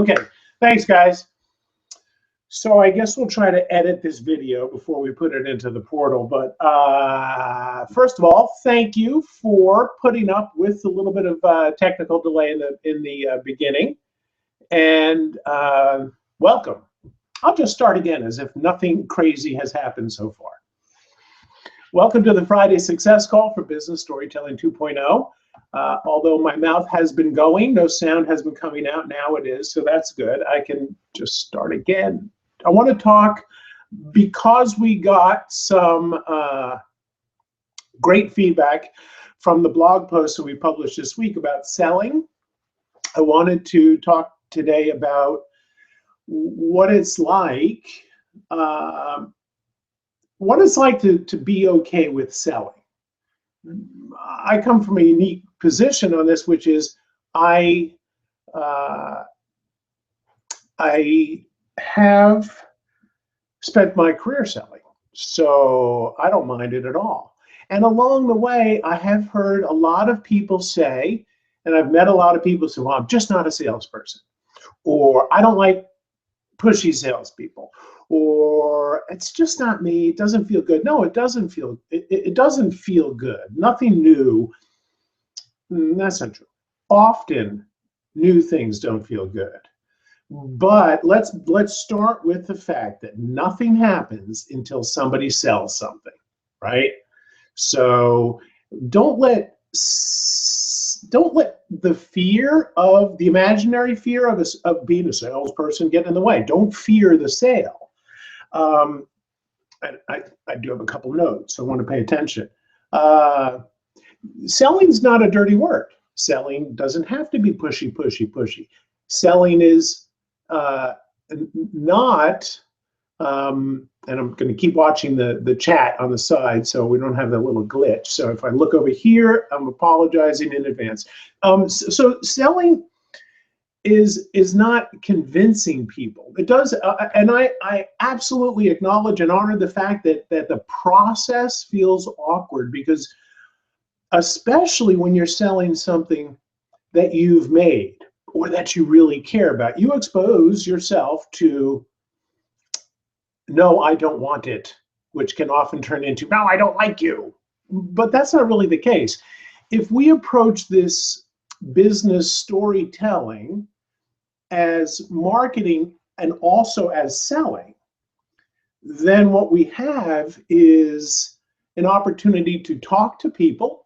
Okay, thanks guys. So I guess we'll try to edit this video before we put it into the portal. But first of all, thank you for putting up with a little bit of technical delay in the beginning. And welcome. I'll just start again as if nothing crazy has happened so far. Welcome to the Friday Success Call for Business Storytelling 2.0. Although my mouth has been going, no sound has been coming out. Now it is, so that's good. I can just start again. I want to talk, because we got some great feedback from the blog post that we published this week about selling. I wanted to talk today about what it's like to be okay with selling. I come from a unique position on this, which is I have spent my career selling, so I don't mind it at all. And along the way, I have heard a lot of people say, and I've met a lot of people say, well, I'm just not a salesperson, or I don't like pushy salespeople, or it's just not me, it doesn't feel good. No, it doesn't feel, it doesn't feel good. Nothing new. That's not true. Often new things don't feel good. But let's start with the fact that nothing happens until somebody sells something, right? So don't let the fear of the imaginary fear of being a salesperson get in the way. Don't fear the sale. And I do have a couple notes. So I want to pay attention. Selling's not a dirty word. Selling doesn't have to be pushy, pushy, pushy. Selling is not, and I'm going to keep watching the chat on the side so we don't have that little glitch. So if I look over here, I'm apologizing in advance. So selling is not convincing people. It does, and I absolutely acknowledge and honor the fact that the process feels awkward, because especially when you're selling something that you've made or that you really care about, you expose yourself to, no, I don't want it, which can often turn into, no, I don't like you. But that's not really the case. If we approach this business storytelling as marketing and also as selling, then what we have is an opportunity to talk to people,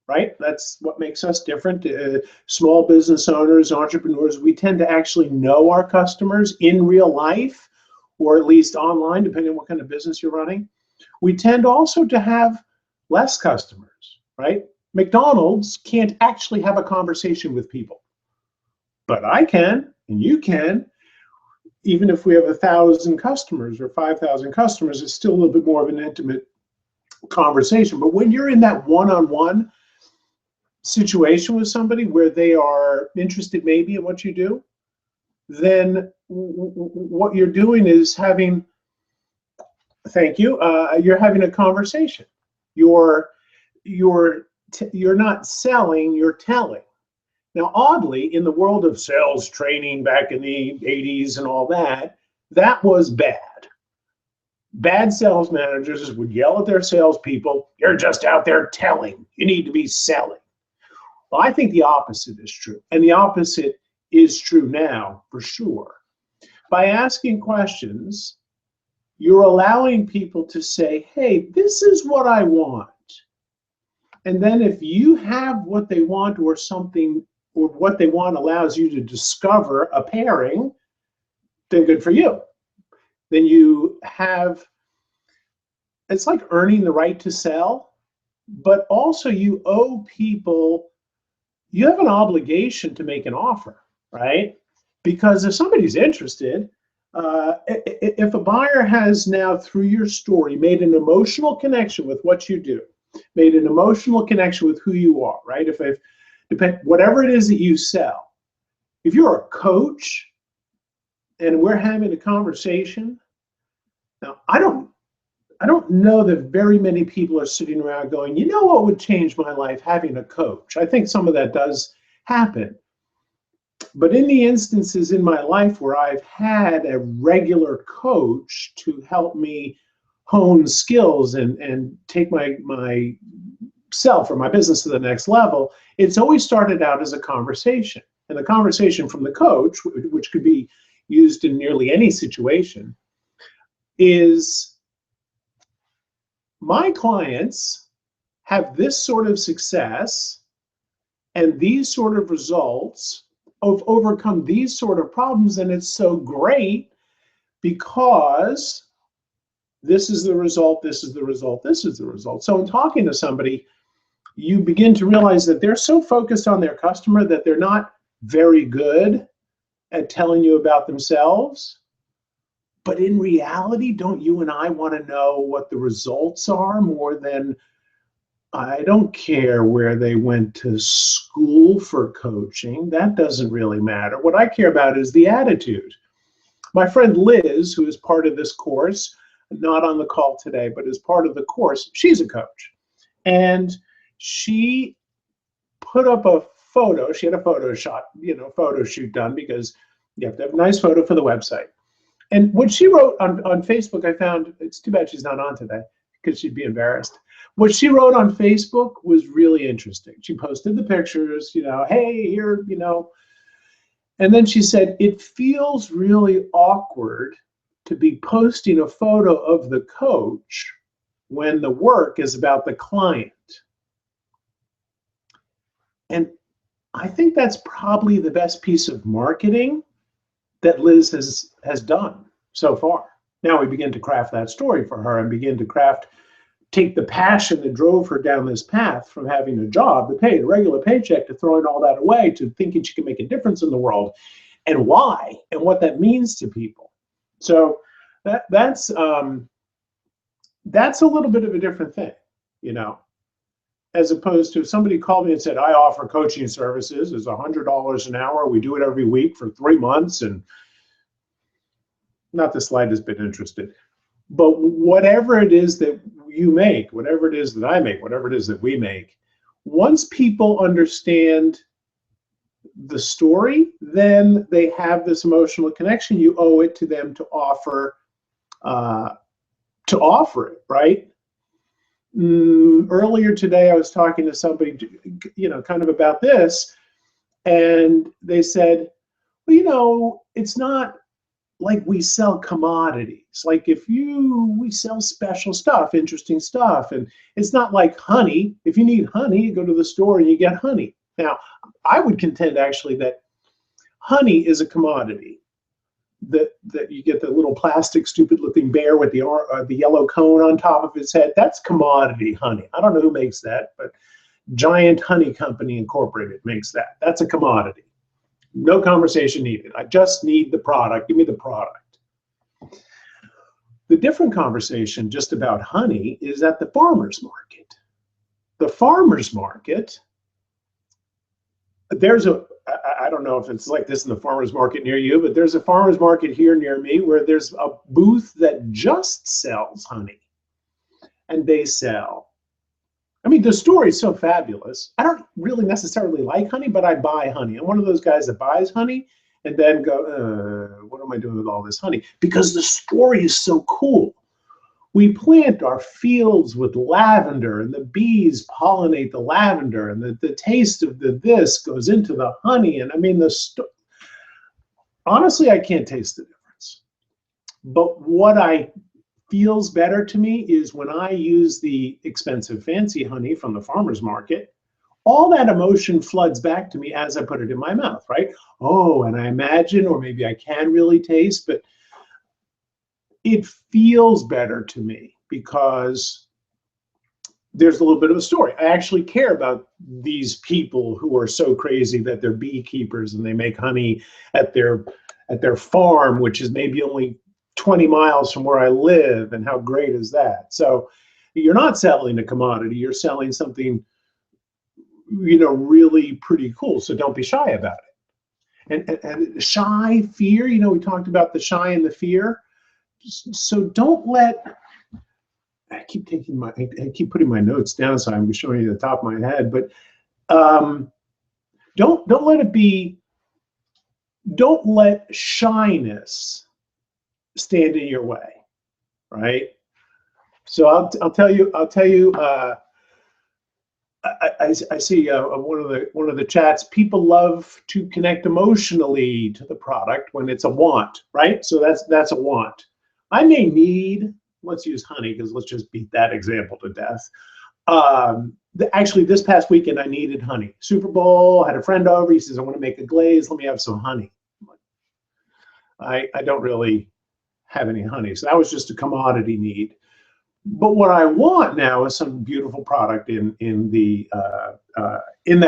right? That's what makes us different. Small business owners, entrepreneurs, we tend to actually know our customers in real life, or at least online, depending on what kind of business you're running. We tend also to have less customers, right? McDonald's can't actually have a conversation with people, but I can, and you can. Even if we have 1,000 customers or 5,000 customers, it's still a little bit more of an intimate conversation. But when you're in that one-on-one situation with somebody where they are interested maybe in what you do, then what you're doing is having, thank you, you're having a conversation. You're not selling, you're telling. Now, oddly, in the world of sales training back in the 80s and all that, that was bad. Bad sales managers would yell at their salespeople, you're just out there telling, you need to be selling. Well, I think the opposite is true. And the opposite is true now, for sure. By asking questions, you're allowing people to say, hey, this is what I want. And then if you have what they want, or something, or what they want allows you to discover a pairing, then good for you. Then you have, it's like earning the right to sell, but also you owe people, you have an obligation to make an offer, right? Because if somebody's interested, if a buyer has now, through your story, made an emotional connection with what you do, made an emotional connection with who you are, right? Whatever it is that you sell, if you're a coach and we're having a conversation, now I don't know that very many people are sitting around going, you know what would change my life? Having a coach. I think some of that does happen. But in the instances in my life where I've had a regular coach to help me hone skills and take my self or my business to the next level, it's always started out as a conversation. And the conversation from the coach, which could be used in nearly any situation, is my clients have this sort of success and these sort of results, of overcome these sort of problems, and it's so great because this is the result, this is the result, this is the result. So in talking to somebody, you begin to realize that they're so focused on their customer that they're not very good at telling you about themselves. But in reality, don't you and I want to know what the results are more than, I don't care where they went to school for coaching. That doesn't really matter. What I care about is the attitude. My friend Liz, who is part of this course, not on the call today, but is part of the course, she's a coach. And she put up a photo. She had a photo shoot done because you have to have a nice photo for the website. And what she wrote on Facebook, I found, it's too bad she's not on today because she'd be embarrassed. What she wrote on Facebook was really interesting. She posted the pictures, hey, here, and then she said, it feels really awkward to be posting a photo of the coach when the work is about the client. And I think that's probably the best piece of marketing that Liz has done so far. Now we begin to craft that story for her and begin to take the passion that drove her down this path from having a job to pay a regular paycheck to throwing all that away to thinking she can make a difference in the world, and why and what that means to people. So that's a little bit of a different thing, as opposed to if somebody called me and said, I offer coaching services, it's $100 an hour. We do it every week for 3 months, and not the slightest bit interested. But whatever it is that you make, whatever it is that I make, whatever it is that we make, once people understand the story, then they have this emotional connection. You owe it to them to offer it, right? Earlier today, I was talking to somebody, kind of about this, and they said, well, it's not like we sell commodities. Like we sell special stuff, interesting stuff, and it's not like honey. If you need honey, you go to the store and you get honey. Now, I would contend actually that honey is a commodity. That you get the little plastic, stupid-looking bear with the yellow cone on top of his head. That's commodity honey. I don't know who makes that, but Giant Honey Company Incorporated makes that. That's a commodity. No conversation needed. I just need the product. Give me the product. The different conversation just about honey is at the farmer's market. The farmer's market, I don't know if it's like this in the farmer's market near you, but there's a farmer's market here near me where there's a booth that just sells honey. And they sell. The story is so fabulous. I don't really necessarily like honey, but I buy honey. I'm one of those guys that buys honey and then go, what am I doing with all this honey? Because the story is so cool. We plant our fields with lavender, and the bees pollinate the lavender, and the taste of this goes into the honey. And honestly, I can't taste the difference. But what feels better to me is when I use the expensive fancy honey from the farmer's market, all that emotion floods back to me as I put it in my mouth, right? Oh, and I imagine, or maybe I can really taste, but it feels better to me because there's a little bit of a story. I actually care about these people who are so crazy that they're beekeepers and they make honey at their farm, which is maybe only 20 miles from where I live, and how great is that? So you're not selling a commodity, you're selling something, really pretty cool. So don't be shy about it. And shy, fear, we talked about the shy and the fear. So don't let, I keep putting my notes down, so I'm showing you the top of my head, but don't let it be don't let shyness stand in your way, right? So I'll tell you, I see one of the chats. People love to connect emotionally to the product when it's a want, right? So that's a want. I may need. Let's use honey because let's just beat that example to death. Actually, this past weekend I needed honey. Super Bowl. Had a friend over. He says, "I want to make a glaze. Let me have some honey." I don't really have any honey, so that was just a commodity need. But what I want now is some beautiful product in the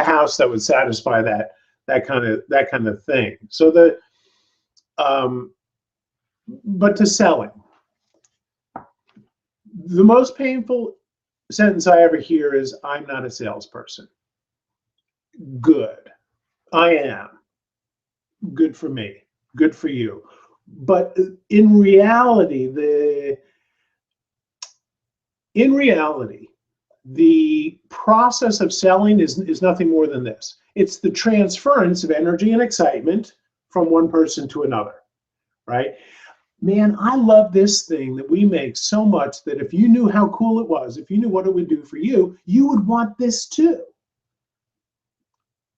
house that would satisfy that kind of thing. So but to selling, the most painful sentence I ever hear is, "I'm not a salesperson." Good, I am. Good for me. Good for you. But in reality, the process of selling is nothing more than this. It's the transference of energy and excitement from one person to another, right? Man, I love this thing that we make so much that if you knew how cool it was, if you knew what it would do for you, you would want this too,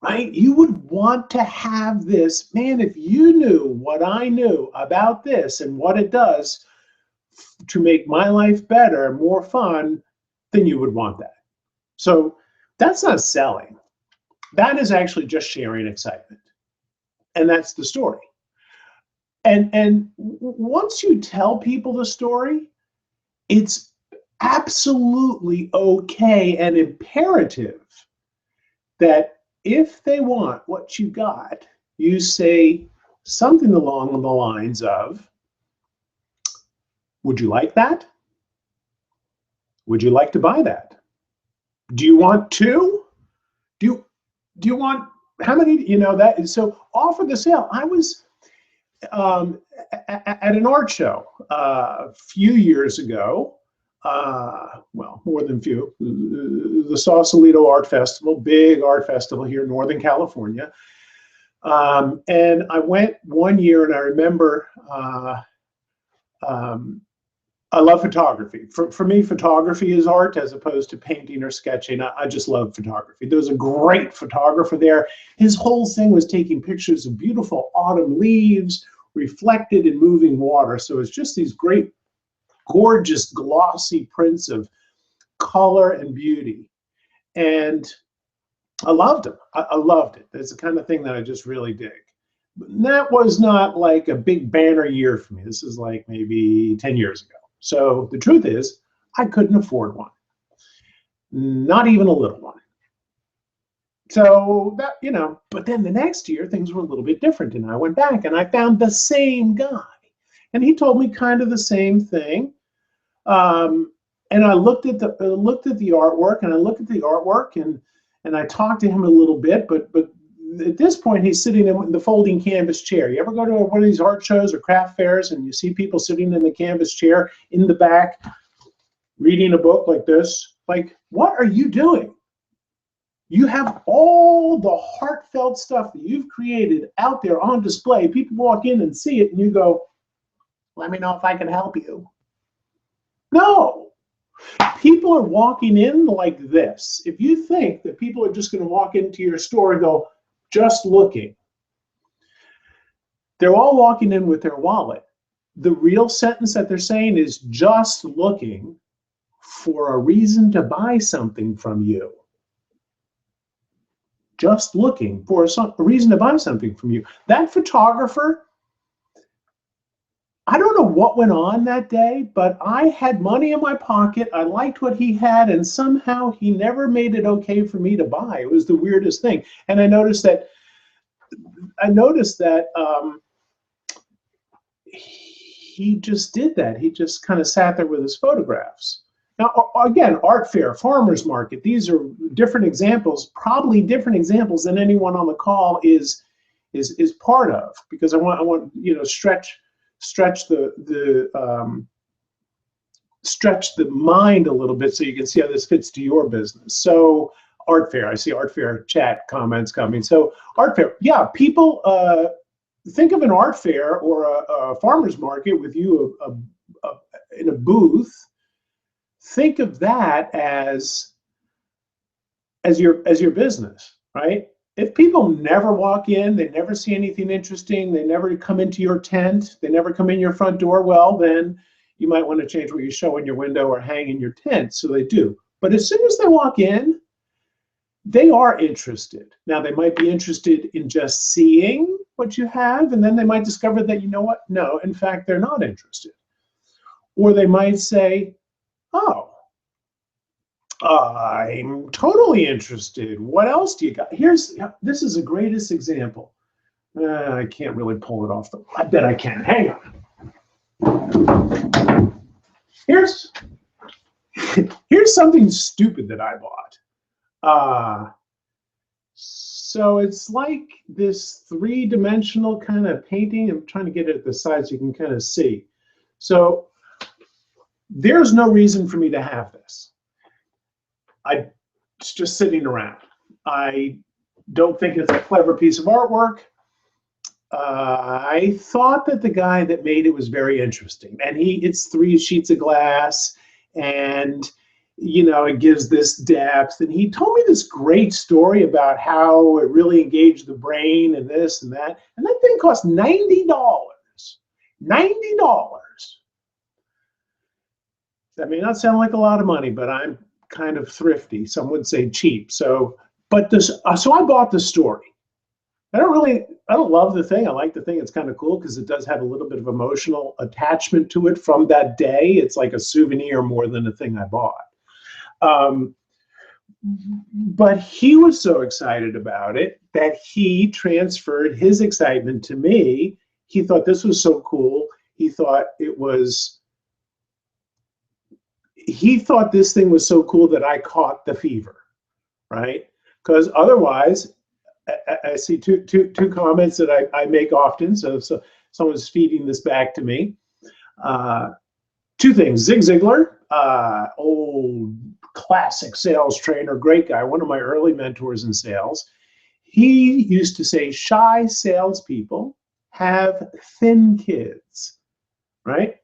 right? You would want to have this. Man, if you knew what I knew about this and what it does to make my life better, more fun, then you would want that. So that's not selling. That is actually just sharing excitement. And that's the story. And once you tell people the story, it's absolutely okay and imperative that if they want what you got, you say something along the lines of, "Would you like that? Would you like to buy that? Do you want two? Do you want how many?" That. So offer the sale. I was at an art show a few years ago. Well, more than few. The Sausalito Art Festival, big art festival here in Northern California. And I went one year, and I remember. I love photography. For me, photography is art as opposed to painting or sketching. I just love photography. There was a great photographer there. His whole thing was taking pictures of beautiful autumn leaves reflected in moving water. So it's just these great, gorgeous, glossy prints of color and beauty. And I loved him. I loved it. That's the kind of thing that I just really dig. But that was not like a big banner year for me. This is like maybe 10 years ago. So the truth is, I couldn't afford one, not even a little one. So that, but then the next year, things were a little bit different. And I went back and I found the same guy. And he told me kind of the same thing. And I looked at the artwork, and I looked at the artwork, and I talked to him a little bit, but at this point he's sitting in the folding canvas chair. You ever go to one of these art shows or craft fairs and you see people sitting in the canvas chair in the back reading a book like this? Like, what are you doing? You have all the heartfelt stuff that you've created out there on display. People walk in and see it, and you go, "Let me know if I can help you." No. People are walking in like this. If you think that people are just going to walk into your store and go, "Just looking," they're all walking in with their wallet. The real sentence that they're saying is just looking for a reason to buy something from you. Just looking for a reason to buy something from you. That photographer, I don't know what went on that day, but I had money in my pocket. I liked what he had, and somehow he never made it okay for me to buy. It was the weirdest thing. And I noticed that he just did that. He just kind of sat there with his photographs. Now, again, art fair, farmers market, these are different examples, probably different examples than anyone on the call is part of, because I want stretch the mind a little bit so you can see how this fits to your business. So art fair, I see art fair chat comments coming. So art fair, yeah, people think of an art fair or a farmer's market with you in a booth. Think of that as your business, right? If people never walk in, they never see anything interesting, they never come into your tent, they never come in your front door, well, then you might want to change what you show in your window or hang in your tent. So they do. But as soon as they walk in, they are interested. Now, they might be interested in just seeing what you have, and then they might discover that, you know what? No, in fact, they're not interested. Or they might say, oh, I'm totally interested. What else do you got? This is the greatest example. I can't really pull it off. I bet I can. Hang on. Here's something stupid that I bought. So it's like this three-dimensional kind of painting. I'm trying to get it at the side so you can kind of see. So there's no reason for me to have this. It's just sitting around. I don't think it's a clever piece of artwork. I thought that the guy that made it was very interesting, and it's 3 sheets of glass, and it gives this depth. And he told me this great story about how it really engaged the brain and this and that. And that thing cost $90. $90. That may not sound like a lot of money, but I'm kind of thrifty. Some would say cheap. So I bought the story. I don't love the thing. I like the thing. It's kind of cool because it does have a little bit of emotional attachment to it from that day. It's like a souvenir more than a thing I bought. But he was so excited about it that he transferred his excitement to me. He thought this was so cool. He thought this thing was so cool that I caught the fever, right? Because otherwise, I see two comments that I make often. So someone's feeding this back to me. 2 things. Zig Ziglar, old classic sales trainer, great guy, one of my early mentors in sales. He used to say, shy salespeople have thin kids, right?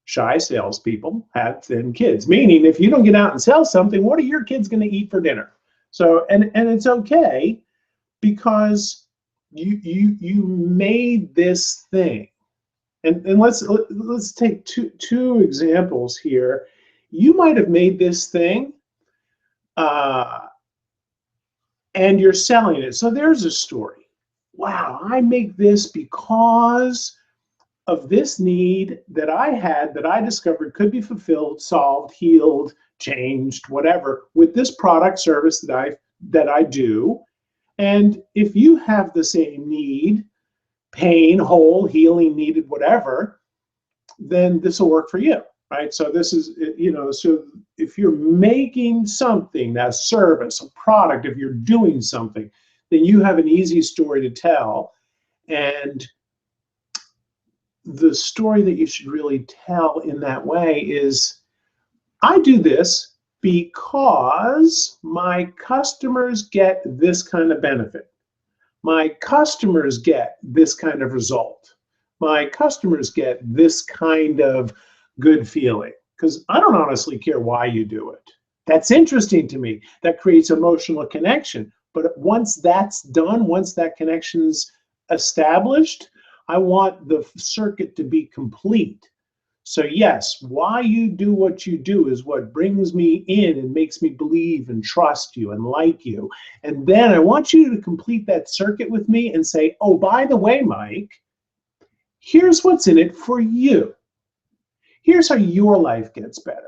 Shy salespeople have thin kids, meaning if you don't get out and sell something, what are your kids going to eat for dinner? So, and it's okay because you made this thing. And let's take two examples here. You might have made this thing, and you're selling it. So there's a story. Wow, I make this because of this need that I had, that I discovered could be fulfilled, solved, healed, changed, whatever, with this product service that I do. And if you have the same need, pain, hole, healing needed, whatever, then this will work for you, right? So this is, so if you're making something, a service, a product, if you're doing something, then you have an easy story to tell. And the story that you should really tell in that way is, I do this because my customers get this kind of benefit. My customers get this kind of result. My customers get this kind of good feeling. Because I don't honestly care why you do it. That's interesting to me. That creates emotional connection. But once that's done, once that connection's established, I want the circuit to be complete. So yes, why you do what you do is what brings me in and makes me believe and trust you and like you. And then I want you to complete that circuit with me and say, oh, by the way, Mike, here's what's in it for you. Here's how your life gets better.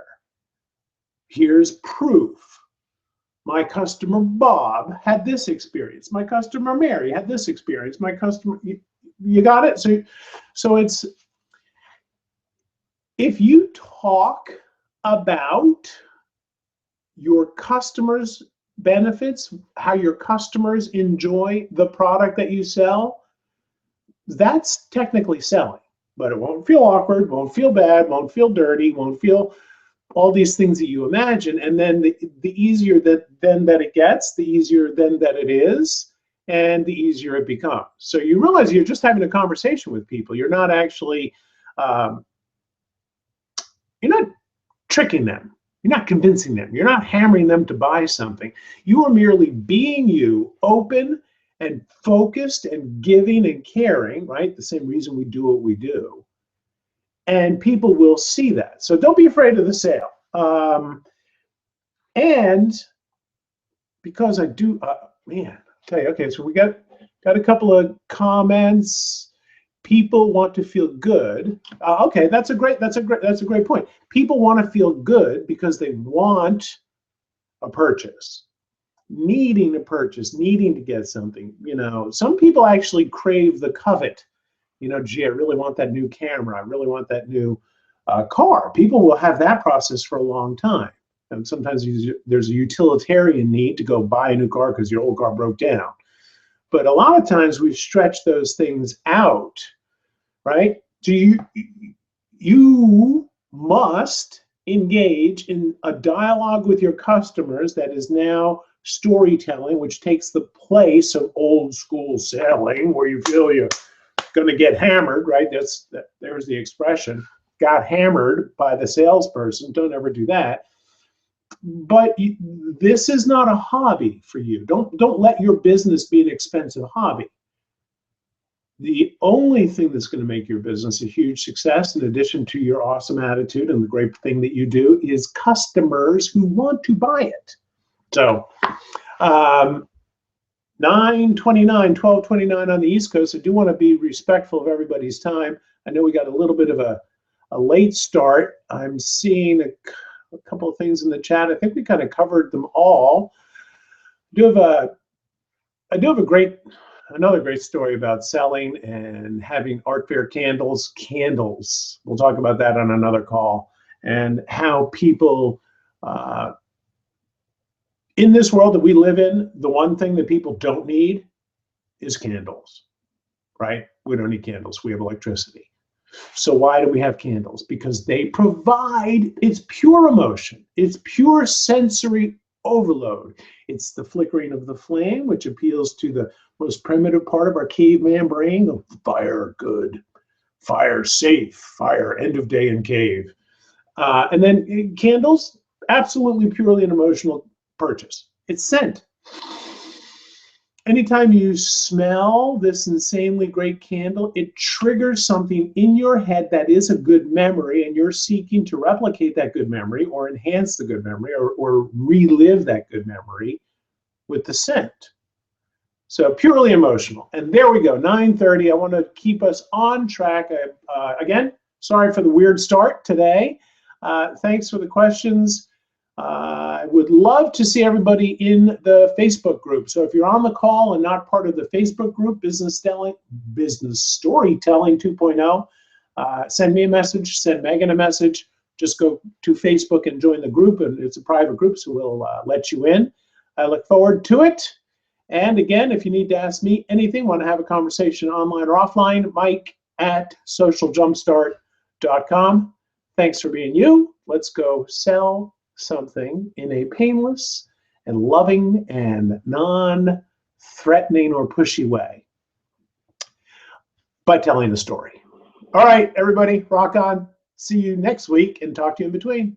Here's proof. My customer Bob had this experience. My customer Mary had this experience. My customer, you got it? So it's, if you talk about your customers' benefits, how your customers enjoy the product that you sell, that's technically selling. But it won't feel awkward, won't feel bad, won't feel dirty, won't feel all these things that you imagine. And then the easier that it gets, the easier then that it is. and the easier it becomes. So you realize you're just having a conversation with people. You're not actually, um, you're not tricking them. You're not convincing them. You're not hammering them to buy something. You are merely being you, open and focused and giving and caring, right? The same reason we do what we do. And people will see that. So don't be afraid of the sale. And because I do, man, I'll tell you, okay, so we got a couple of comments. People want to feel good. Okay, that's a great point. People want to feel good because they want a purchase, needing a purchase, needing to get something. You know, some people actually crave the covet. You know, gee, I really want that new camera. I really want that new car. People will have that process for a long time. And sometimes there's a utilitarian need to go buy a new car because your old car broke down. But a lot of times we've stretched those things out, right? So you must engage in a dialogue with your customers that is now storytelling, which takes the place of old school selling, where you feel you're going to get hammered, right? There's the expression, got hammered by the salesperson. Don't ever do that. But this is not a hobby for you. Don't let your business be an expensive hobby. The only thing that's going to make your business a huge success, in addition to your awesome attitude and the great thing that you do, is customers who want to buy it. So 9:29, 12:29 on the East Coast. I do want to be respectful of everybody's time. I know we got a little bit of a late start. I'm seeing a couple of things in the chat. I think we kind of covered them all. I do have another great story about selling and having art fair candles. We'll talk about that on another call, and how people in this world that we live in, the one thing that people don't need is candles, right? We don't need candles. We have electricity. So why do we have candles? Because they provide, it's pure emotion. It's pure sensory overload. It's the flickering of the flame, which appeals to the most primitive part of our caveman brain, the fire good, fire safe, fire end of day in cave. And then candles, absolutely purely an emotional purchase. It's scent. Anytime you smell this insanely great candle, it triggers something in your head that is a good memory, and you're seeking to replicate that good memory or enhance the good memory or relive that good memory with the scent. So purely emotional. And there we go, 9:30. I want to keep us on track. Again, sorry for the weird start today. Thanks for the questions. I would love to see everybody in the Facebook group. So if you're on the call and not part of the Facebook group, Business Storytelling 2.0, send me a message, send Megan a message. Just go to Facebook and join the group, and it's a private group, so we'll let you in. I look forward to it. And again, if you need to ask me anything, want to have a conversation online or offline, Mike@socialjumpstart.com. Thanks for being you. Let's go sell something in a painless and loving and non-threatening or pushy way by telling a story. All right, everybody, rock on. See you next week and talk to you in between.